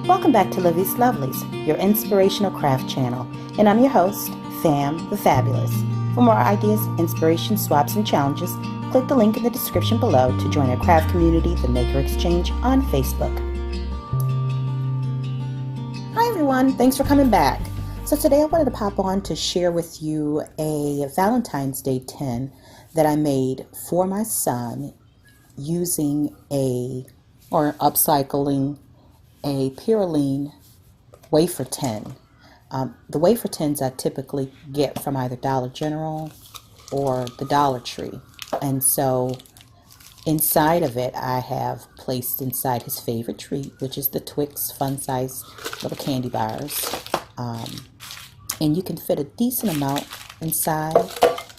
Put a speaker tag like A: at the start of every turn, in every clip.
A: Welcome back to Lovelies, your inspirational craft channel, and I'm your host, Fam the Fabulous. For more ideas, inspiration, swaps, and challenges, click the link in the description below to join our craft community, the Maker Exchange, on Facebook. Hi everyone, thanks for coming back. So today I wanted to pop on to share with you a Valentine's Day tin that I made for my son using upcycling a Purine wafer tin. The wafer tins I typically get from either Dollar General or the Dollar Tree. And so inside of it, I have placed inside his favorite treat, which is the Twix fun size little candy bars. And you can fit a decent amount inside.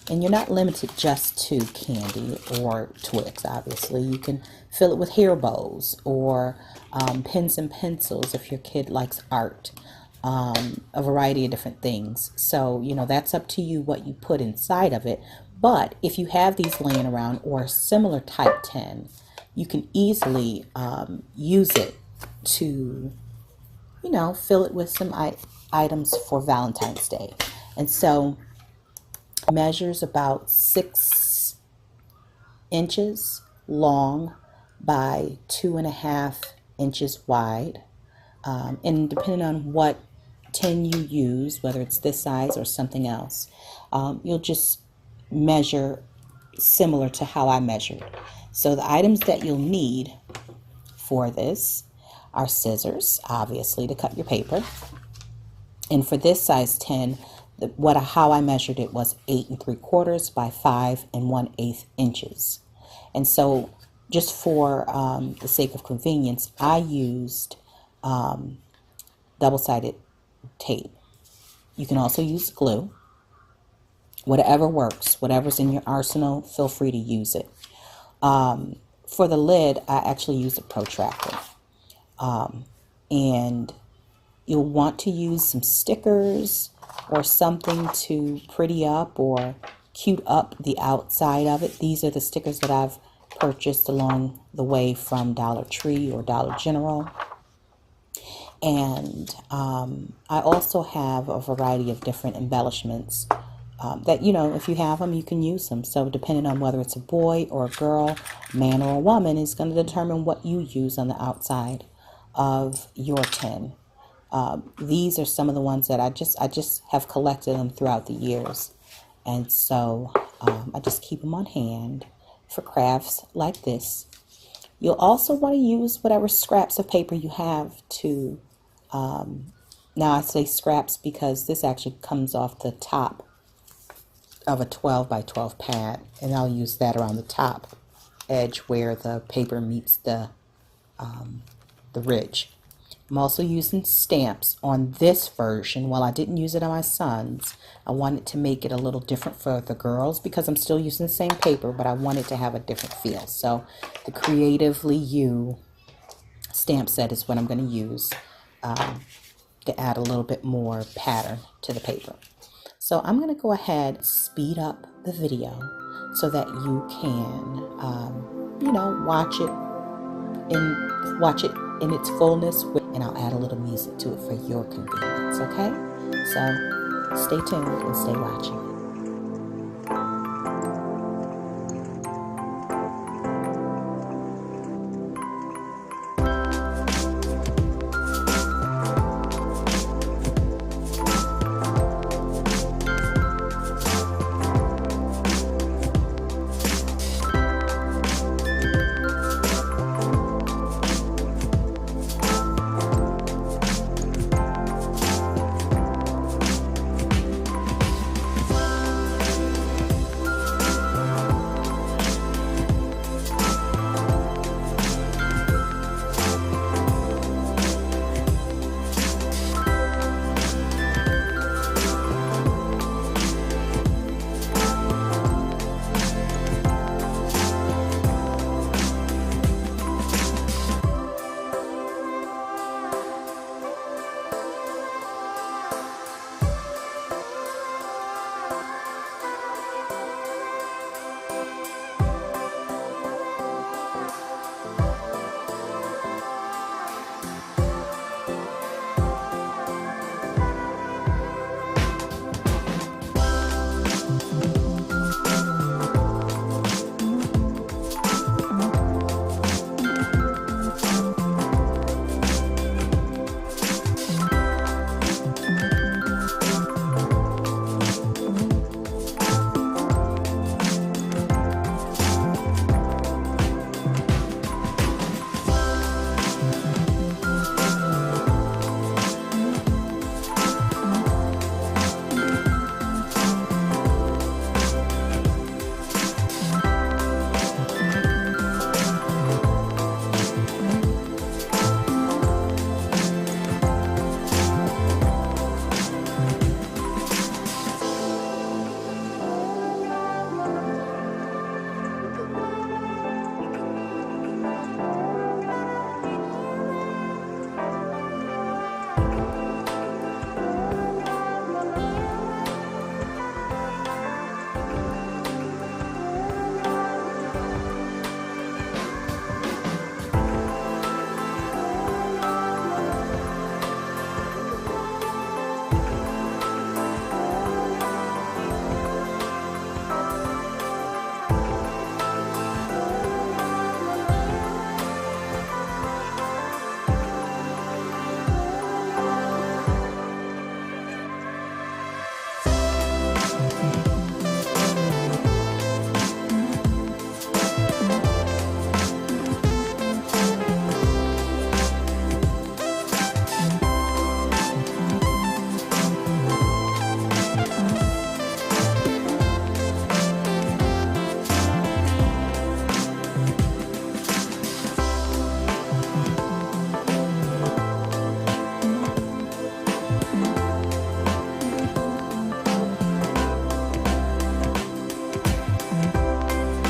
A: And you're not limited just to candy or Twix, obviously. You can fill it with hair bows or pens and pencils if your kid likes art. A variety of different things. So, that's up to you what you put inside of it. But if you have these laying around or a similar type tin, you can easily use it to, fill it with some items for Valentine's Day. And so measures about 6 inches long by 2.5 inches wide. And depending on what tin you use, whether it's this size or something else, you'll just measure similar to how I measured. So the items that you'll need for this are scissors, obviously, to cut your paper. And for this size tin, how I measured it was 8 3/4 by 5 1/8 inches. And so just for the sake of convenience, I used double-sided tape. You can also use glue. Whatever works, whatever's in your arsenal, feel free to use it. For the lid, I actually used a protractor. And you'll want to use some stickers or something to pretty up or cute up the outside of it. These are the stickers that I've purchased along the way from Dollar Tree or Dollar General. And I also have a variety of different embellishments that, if you have them, you can use them. So depending on whether it's a boy or a girl, man or a woman, is going to determine what you use on the outside of your tin. These are some of the ones that I just have collected them throughout the years. And so I just keep them on hand for crafts like this. You'll also want to use whatever scraps of paper you have to, now I say scraps because this actually comes off the top of a 12 by 12 pad, and I'll use that around the top edge where the paper meets the ridge. I'm also using stamps on this version. While I didn't use it on my son's, I wanted to make it a little different for the girls because I'm still using the same paper, but I wanted to have a different feel. So the Creatively You stamp set is what I'm going to use to add a little bit more pattern to the paper. So I'm going to go ahead and speed up the video so that you can, watch it in its fullness, and I'll add a little music to it for your convenience, okay? So stay tuned and stay watching.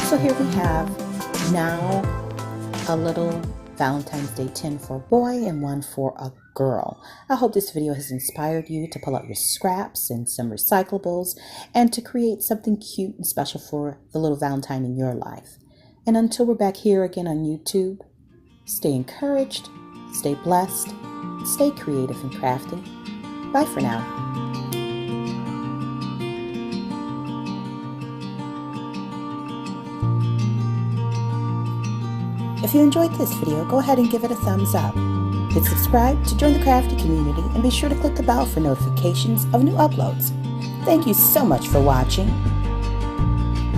A: So here we have now a little Valentine's Day tin for a boy and one for a girl. I hope this video has inspired you to pull out your scraps and some recyclables and to create something cute and special for the little Valentine in your life. And until we're back here again on YouTube, stay encouraged, stay blessed, stay creative and crafty. Bye for now. If you enjoyed this video, go ahead and give it a thumbs up. Hit subscribe to join the crafty community and be sure to click the bell for notifications of new uploads. Thank you so much for watching.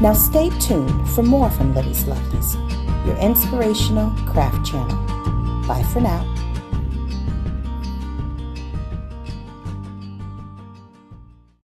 A: Now stay tuned for more from Livie's Lovelies, your inspirational craft channel. Bye for now.